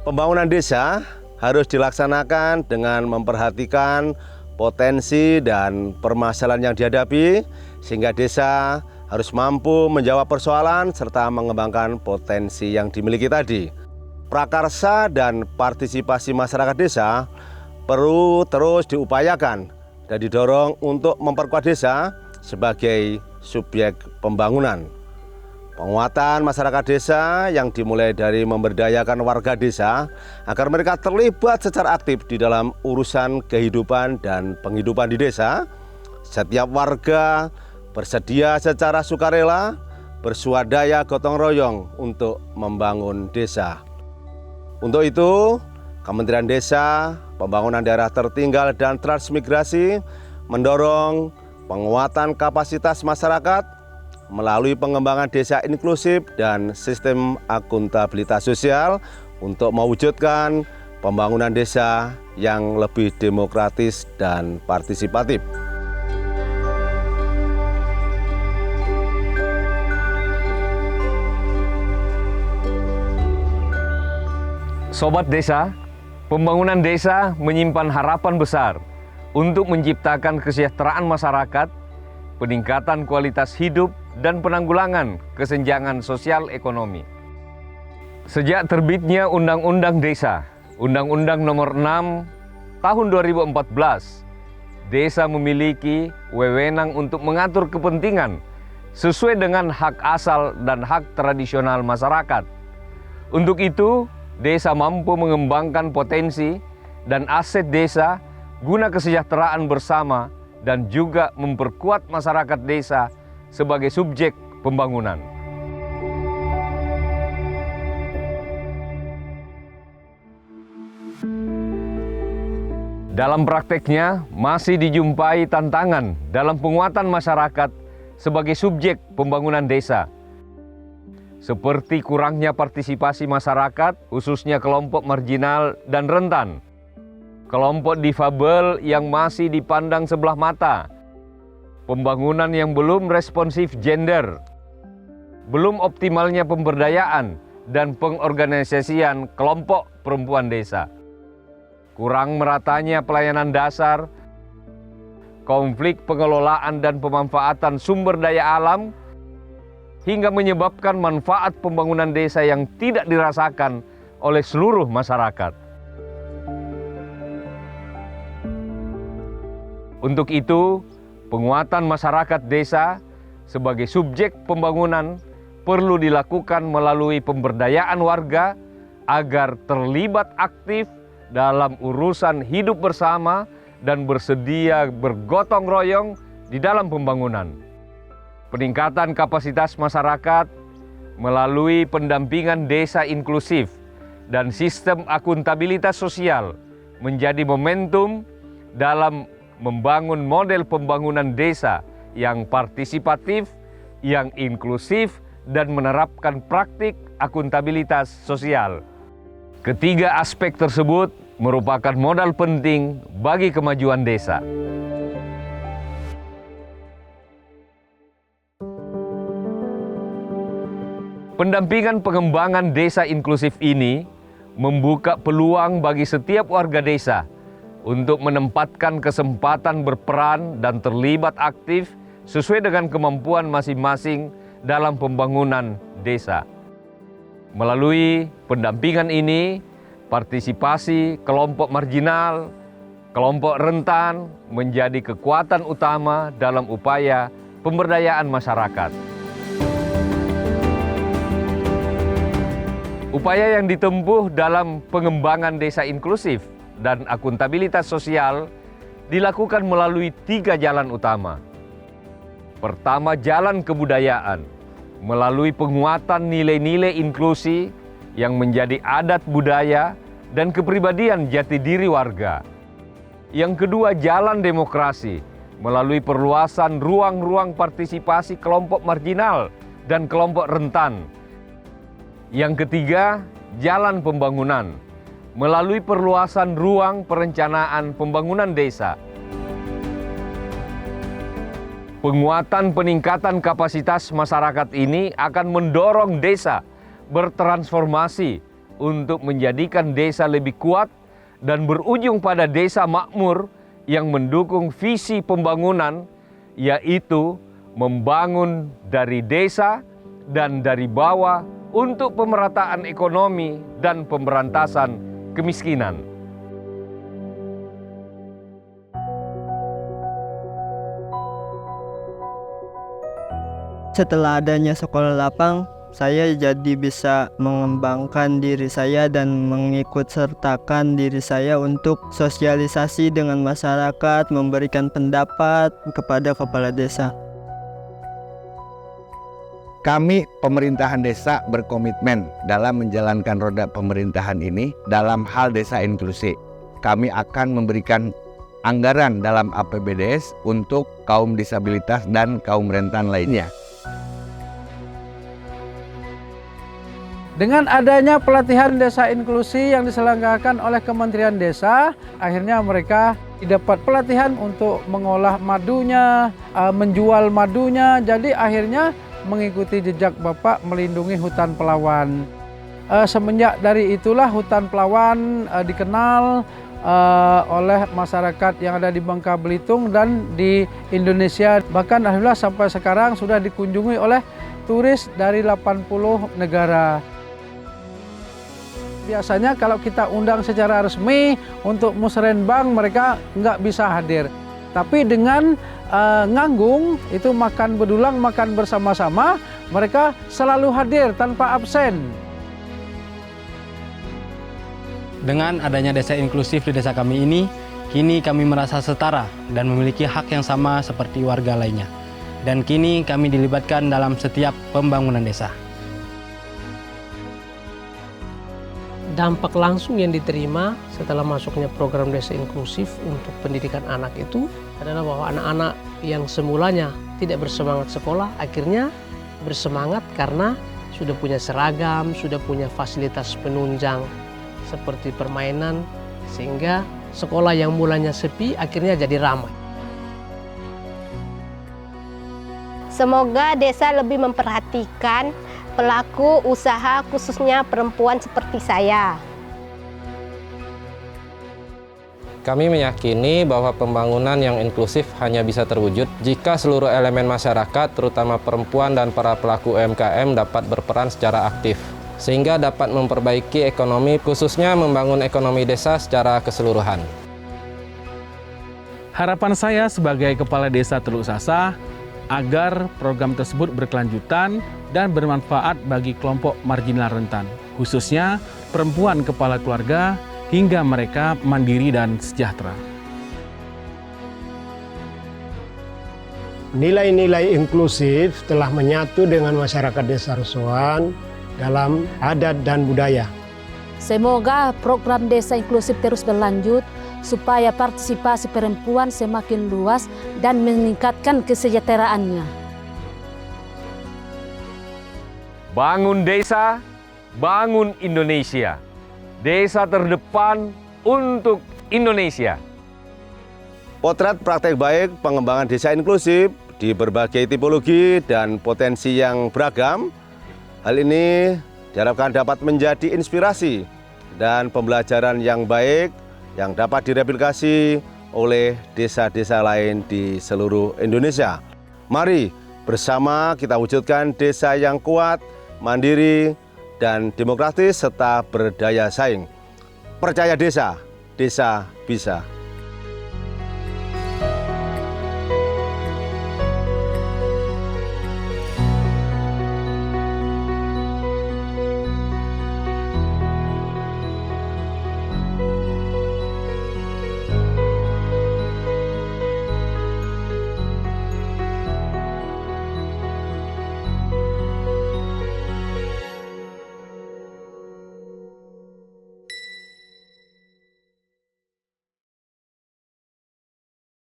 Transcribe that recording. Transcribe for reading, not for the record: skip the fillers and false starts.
Pembangunan desa harus dilaksanakan dengan memperhatikan potensi dan permasalahan yang dihadapi, sehingga desa harus mampu menjawab persoalan serta mengembangkan potensi yang dimiliki tadi. Prakarsa dan partisipasi masyarakat desa perlu terus diupayakan dan didorong untuk memperkuat desa sebagai subjek pembangunan. Penguatan masyarakat desa yang dimulai dari memberdayakan warga desa agar mereka terlibat secara aktif di dalam urusan kehidupan dan penghidupan di desa. Setiap warga bersedia secara sukarela bersuadaya gotong royong untuk membangun desa. Untuk itu, Kementerian Desa, Pembangunan Daerah Tertinggal dan Transmigrasi mendorong penguatan kapasitas masyarakat melalui pengembangan desa inklusif dan sistem akuntabilitas sosial untuk mewujudkan pembangunan desa yang lebih demokratis dan partisipatif. Sobat Desa, pembangunan desa menyimpan harapan besar untuk menciptakan kesejahteraan masyarakat, peningkatan kualitas hidup, dan penanggulangan kesenjangan sosial ekonomi. Sejak terbitnya Undang-Undang Desa, Undang-Undang Nomor 6 Tahun 2014, desa memiliki wewenang untuk mengatur kepentingan sesuai dengan hak asal dan hak tradisional masyarakat. Untuk itu, desa mampu mengembangkan potensi dan aset desa guna kesejahteraan bersama dan juga memperkuat masyarakat desa sebagai subjek pembangunan. Dalam prakteknya, masih dijumpai tantangan dalam penguatan masyarakat sebagai subjek pembangunan desa, seperti kurangnya partisipasi masyarakat, khususnya kelompok marginal dan rentan, kelompok difabel yang masih dipandang sebelah mata, pembangunan yang belum responsif gender, belum optimalnya pemberdayaan dan pengorganisasian kelompok perempuan desa, kurang meratanya pelayanan dasar, konflik pengelolaan dan pemanfaatan sumber daya alam, hingga menyebabkan manfaat pembangunan desa yang tidak dirasakan oleh seluruh masyarakat. Untuk itu, penguatan masyarakat desa sebagai subjek pembangunan perlu dilakukan melalui pemberdayaan warga agar terlibat aktif dalam urusan hidup bersama dan bersedia bergotong royong di dalam pembangunan. Peningkatan kapasitas masyarakat melalui pendampingan desa inklusif dan sistem akuntabilitas sosial menjadi momentum dalam membangun model pembangunan desa yang partisipatif, yang inklusif, dan menerapkan praktik akuntabilitas sosial. Ketiga aspek tersebut merupakan modal penting bagi kemajuan desa. Pendampingan pengembangan desa inklusif ini membuka peluang bagi setiap warga desa untuk menempatkan kesempatan berperan dan terlibat aktif sesuai dengan kemampuan masing-masing dalam pembangunan desa. Melalui pendampingan ini, partisipasi kelompok marginal, kelompok rentan menjadi kekuatan utama dalam upaya pemberdayaan masyarakat. Upaya yang ditempuh dalam pengembangan desa inklusif dan akuntabilitas sosial dilakukan melalui 3 jalan utama. Pertama, jalan kebudayaan, melalui penguatan nilai-nilai inklusi yang menjadi adat budaya dan kepribadian jati diri warga. Yang kedua, jalan demokrasi, melalui perluasan ruang-ruang partisipasi kelompok marginal dan kelompok rentan. Yang ketiga, jalan pembangunan, melalui perluasan ruang perencanaan pembangunan desa. Penguatan peningkatan kapasitas masyarakat ini akan mendorong desa bertransformasi untuk menjadikan desa lebih kuat dan berujung pada desa makmur yang mendukung visi pembangunan, yaitu membangun dari desa dan dari bawah untuk pemerataan ekonomi dan pemberantasan kemiskinan. Setelah adanya sekolah lapang, saya jadi bisa mengembangkan diri saya dan mengikut sertakan diri saya untuk sosialisasi dengan masyarakat, memberikan pendapat kepada kepala desa. Kami pemerintahan desa berkomitmen dalam menjalankan roda pemerintahan ini dalam hal desa inklusi. Kami akan memberikan anggaran dalam APBDes untuk kaum disabilitas dan kaum rentan lainnya. Dengan adanya pelatihan desa inklusi yang diselenggarakan oleh Kementerian Desa, akhirnya mereka dapat pelatihan untuk mengolah madunya, menjual madunya. Jadi akhirnya mengikuti jejak Bapak melindungi hutan Pelawan. Semenjak dari itulah hutan Pelawan dikenal oleh masyarakat yang ada di Bangka Belitung dan di Indonesia. Bahkan alhamdulillah sampai sekarang sudah dikunjungi oleh turis dari 80 negara. Biasanya kalau kita undang secara resmi untuk musrenbang mereka nggak bisa hadir. Tapi dengan nganggung, itu makan bedulang, makan bersama-sama, mereka selalu hadir tanpa absen. Dengan adanya desa inklusif di desa kami ini, kini kami merasa setara dan memiliki hak yang sama seperti warga lainnya. Dan kini kami dilibatkan dalam setiap pembangunan desa. Dampak langsung yang diterima setelah masuknya program desa inklusif untuk pendidikan anak itu adalah bahwa anak-anak yang semulanya tidak bersemangat sekolah akhirnya bersemangat karena sudah punya seragam, sudah punya fasilitas penunjang seperti permainan, sehingga sekolah yang mulanya sepi akhirnya jadi ramai. Semoga desa lebih memperhatikan pelaku usaha khususnya perempuan seperti saya. Kami meyakini bahwa pembangunan yang inklusif hanya bisa terwujud jika seluruh elemen masyarakat, terutama perempuan dan para pelaku UMKM dapat berperan secara aktif, sehingga dapat memperbaiki ekonomi, khususnya membangun ekonomi desa secara keseluruhan. Harapan saya sebagai Kepala Desa Teluk Sasa agar program tersebut berkelanjutan dan bermanfaat bagi kelompok marginal rentan, khususnya perempuan kepala keluarga hingga mereka mandiri dan sejahtera. Nilai-nilai inklusif telah menyatu dengan masyarakat Desa Rusuhan dalam adat dan budaya. Semoga program desa inklusif terus berlanjut supaya partisipasi perempuan semakin luas dan meningkatkan kesejahteraannya. Bangun desa, bangun Indonesia. Desa terdepan untuk Indonesia. Potret praktek baik pengembangan desa inklusif di berbagai tipologi dan potensi yang beragam. Hal ini diharapkan dapat menjadi inspirasi dan pembelajaran yang baik yang dapat direplikasi oleh desa-desa lain di seluruh Indonesia. Mari bersama kita wujudkan desa yang kuat, mandiri, dan demokratis serta berdaya saing. Percaya desa, desa bisa.